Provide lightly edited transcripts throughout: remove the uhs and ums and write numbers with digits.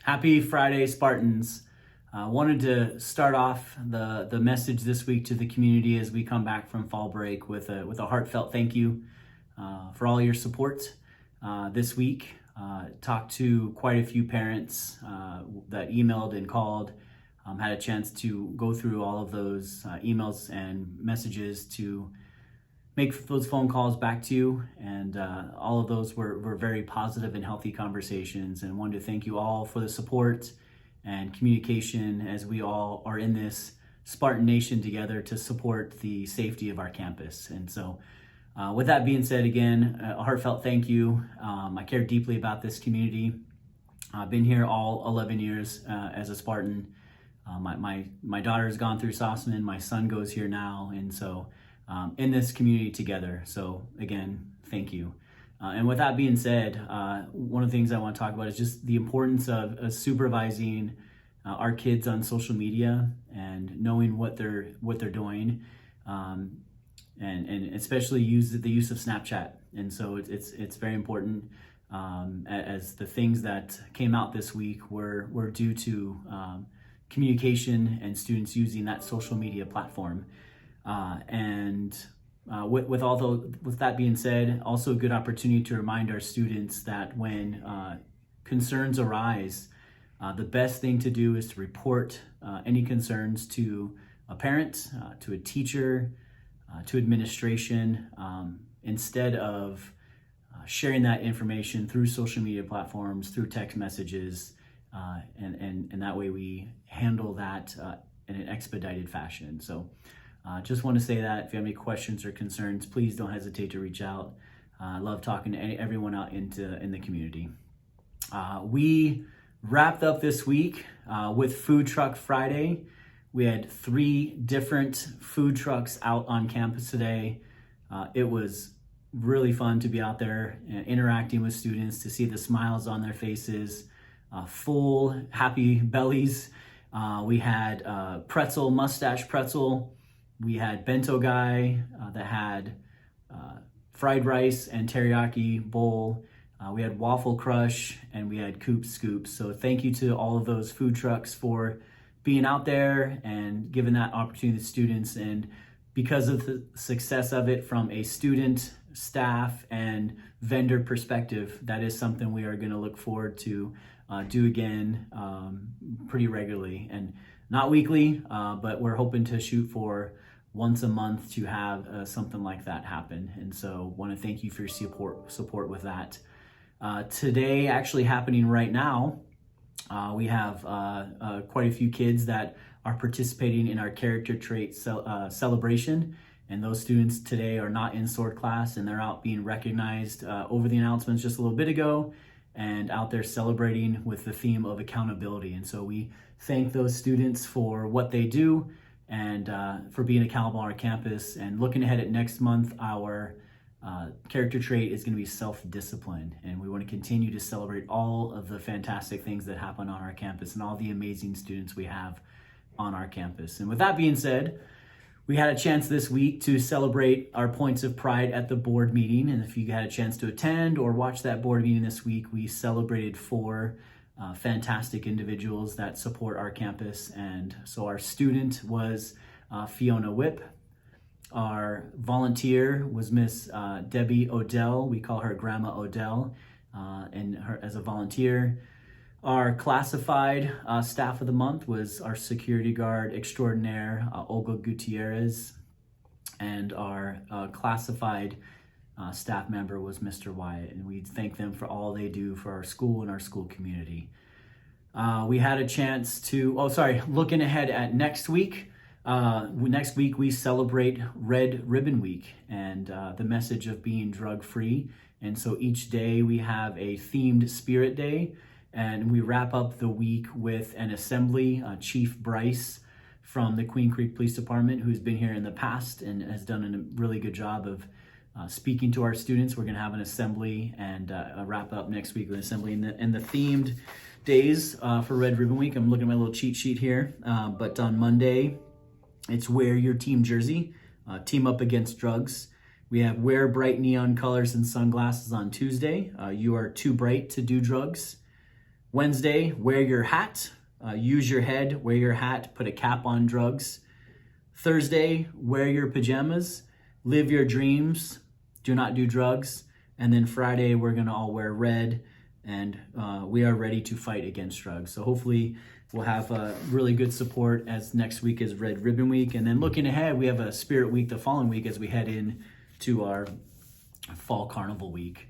Happy Friday, Spartans. Wanted to start off the message this week to the community as we come back from fall break with a heartfelt thank you for all your support this week. Talked to quite a few parents that emailed and called. Had a chance to go through all of those emails and messages to make those phone calls back to you, and all of those were very positive and healthy conversations, and wanted to thank you all for the support and communication as we all are in this Spartan Nation together to support the safety of our campus. And so with that being said, again, a heartfelt thank you. I care deeply about this community. I've been here all 11 years as a Spartan. My daughter's gone through Sossman, my son goes here now, and so in this community together. So again, thank you. And with that being said, one of the things I want to talk about is just the importance of supervising our kids on social media and knowing what they're doing, and especially the use of Snapchat. And so it's very important, as the things that came out this week were due to communication and students using that social media platform. With that being said, also a good opportunity to remind our students that when concerns arise, the best thing to do is to report any concerns to a parent, to a teacher, to administration, instead of sharing that information through social media platforms, through text messages, and that way we handle that in an expedited fashion. So just want to say that if you have any questions or concerns, please don't hesitate to reach out. I love talking to everyone out in the community. We wrapped up this week with Food Truck Friday. We had 3 different food trucks out on campus today. It was really fun to be out there interacting with students, to see the smiles on their faces, full, happy bellies. We had mustache pretzel. We had bento guy that had fried rice and teriyaki bowl. We had waffle crush, and we had coop scoops. So thank you to all of those food trucks for being out there and giving that opportunity to students. And because of the success of it from a student, staff, and vendor perspective, that is something we are going to look forward to do again pretty regularly, and not weekly, but we're hoping to shoot for once a month to have something like that happen. And so want to thank you for your support with that. Today, actually happening right now, we have quite a few kids that are participating in our character trait celebration. And those students today are not in sword class, and they're out being recognized over the announcements just a little bit ago, and out there celebrating with the theme of accountability. And so we thank those students for what they do and for being accountable on our campus. And looking ahead at next month, our character trait is going to be self-discipline. And we want to continue to celebrate all of the fantastic things that happen on our campus and all the amazing students we have on our campus. And with that being said, we had a chance this week to celebrate our points of pride at the board meeting. And if you had a chance to attend or watch that board meeting this week, we celebrated 4 fantastic individuals that support our campus. And so our student was Fiona Whip. Our volunteer was Miss Debbie Odell. We call her Grandma Odell, and her as a volunteer. Our classified staff of the month was our security guard extraordinaire, Olga Gutierrez. And our classified staff member was Mr. Wyatt. And we thank them for all they do for our school and our school community. We had a chance to, looking ahead at next week. Next week we celebrate Red Ribbon Week and the message of being drug-free. And so each day we have a themed spirit day. And we wrap up the week with an assembly. Chief Bryce from the Queen Creek Police Department, who's been here in the past and has done a really good job of speaking to our students. We're going to have an assembly and wrap up next week with an assembly. And the themed days for Red Ribbon Week, I'm looking at my little cheat sheet here, but on Monday, it's wear your team jersey, team up against drugs. We have wear bright neon colors and sunglasses on Tuesday. You are too bright to do drugs. Wednesday, wear your hat, use your head, wear your hat, put a cap on drugs. Thursday, wear your pajamas, live your dreams, do not do drugs. And then Friday, we're gonna all wear red, and we are ready to fight against drugs. So hopefully we'll have really good support as next week is Red Ribbon Week. And then looking ahead, we have a Spirit Week the following week as we head in to our Fall Carnival Week.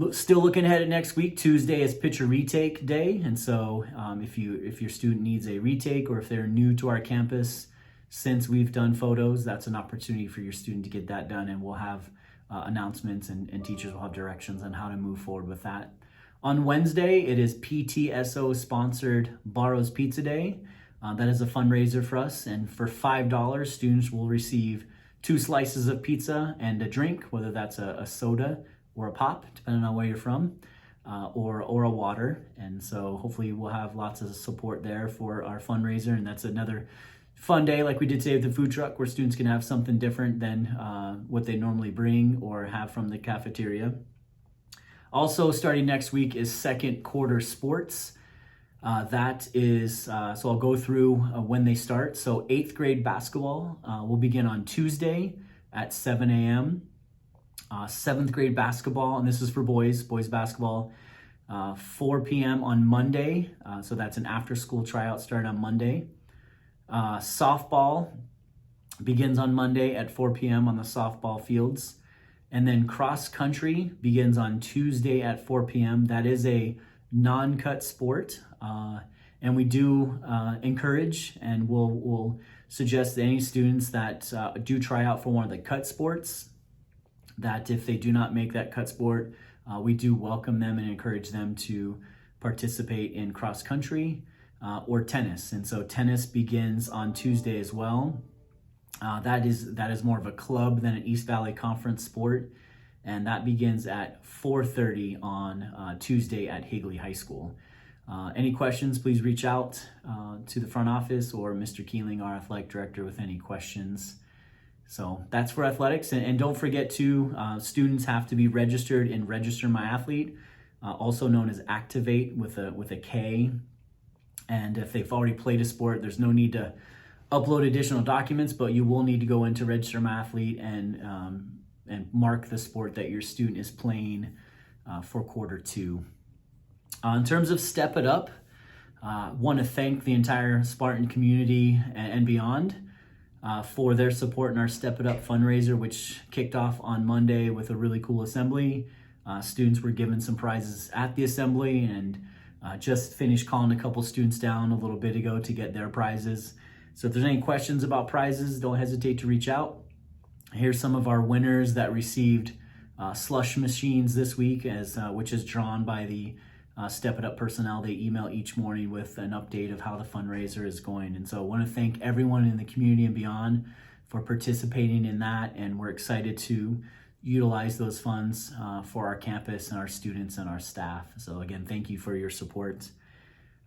Still looking ahead at next week. Tuesday is Picture Retake Day, and so if your student needs a retake, or if they're new to our campus since we've done photos, that's an opportunity for your student to get that done, and we'll have announcements, and teachers will have directions on how to move forward with that. On Wednesday, it is PTSO sponsored Barro's Pizza Day. That is a fundraiser for us, and for $5, students will receive 2 slices of pizza and a drink, whether that's a soda or a pop, depending on where you're from, or a water. And so hopefully we'll have lots of support there for our fundraiser. And that's another fun day, like we did today with the food truck, where students can have something different than what they normally bring or have from the cafeteria. Also, starting next week is second quarter sports. That is, so I'll go through when they start. So 8th grade basketball will begin on Tuesday at 7 a.m. 7th grade basketball, and this is for boys basketball, 4 p.m. on Monday. So that's an after school tryout starting on Monday. Softball begins on Monday at 4 p.m. on the softball fields. And then cross country begins on Tuesday at 4 p.m. That is a non-cut sport. And we do encourage, and we'll suggest that any students that do try out for one of the cut sports, that if they do not make that cut sport, we do welcome them and encourage them to participate in cross country or tennis. And so tennis begins on Tuesday as well. That is more of a club than an East Valley Conference sport, and that begins at 4:30 on Tuesday at Higley High School. Any questions, please reach out to the front office or Mr. Keeling, our athletic director, with any questions. So that's for athletics. And don't forget to, students have to be registered in Register My Athlete, also known as Activate with a K. And if they've already played a sport, there's no need to upload additional documents, but you will need to go into Register My Athlete and mark the sport that your student is playing for quarter 2. In terms of Step It Up, want to thank the entire Spartan community and beyond for their support in our Step It Up fundraiser, which kicked off on Monday with a really cool assembly. Students were given some prizes at the assembly, and just finished calling a couple students down a little bit ago to get their prizes. So if there's any questions about prizes, don't hesitate to reach out. Here's some of our winners that received slush machines this week, which is drawn by the Step It Up personnel. They email each morning with an update of how the fundraiser is going. And so I want to thank everyone in the community and beyond for participating in that. And we're excited to utilize those funds for our campus and our students and our staff. So again, thank you for your support.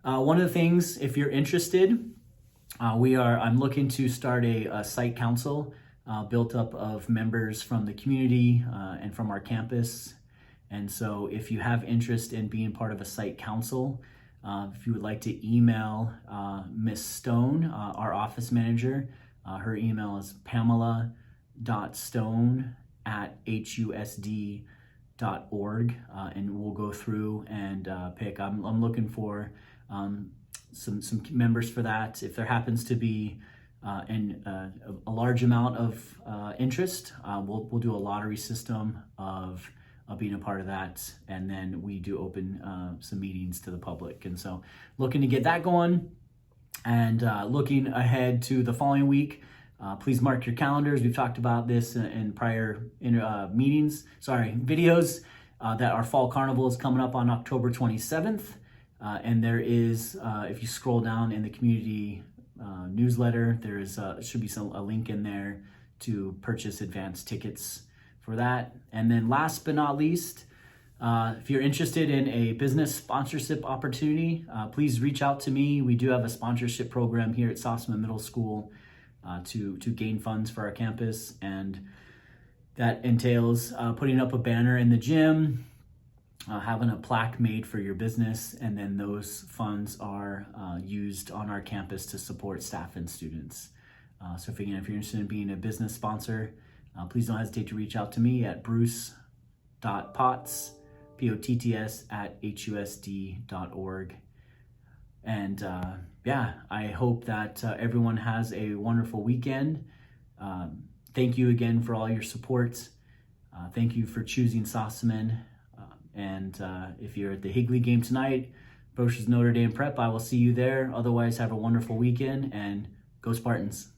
One of the things, if you're interested, I'm looking to start a site council built up of members from the community and from our campus. And so if you have interest in being part of a site council, if you would like to email Miss Stone, our office manager, her email is pamela.stone@husd.org, and we'll go through and pick. I'm looking for some members for that. If there happens to be a large amount of interest, we'll do a lottery system of being a part of that, and then we do open some meetings to the public. And so looking to get that going, and looking ahead to the following week, please mark your calendars. We've talked about this in prior videos, that our Fall Carnival is coming up on October 27th. And there is, if you scroll down in the community newsletter, there is should be a link in there to purchase advanced tickets for that. And then last but not least, if you're interested in a business sponsorship opportunity, please reach out to me. We do have a sponsorship program here at Sossaman Middle School to gain funds for our campus, and that entails putting up a banner in the gym, having a plaque made for your business, and then those funds are used on our campus to support staff and students. So if you're interested in being a business sponsor, please don't hesitate to reach out to me at bruce.potts, Potts, at husd.org. And I hope that everyone has a wonderful weekend. Thank you again for all your support. Thank you for choosing Sossaman. And if you're at the Higley game tonight, Broch's Notre Dame Prep, I will see you there. Otherwise, have a wonderful weekend and go Spartans.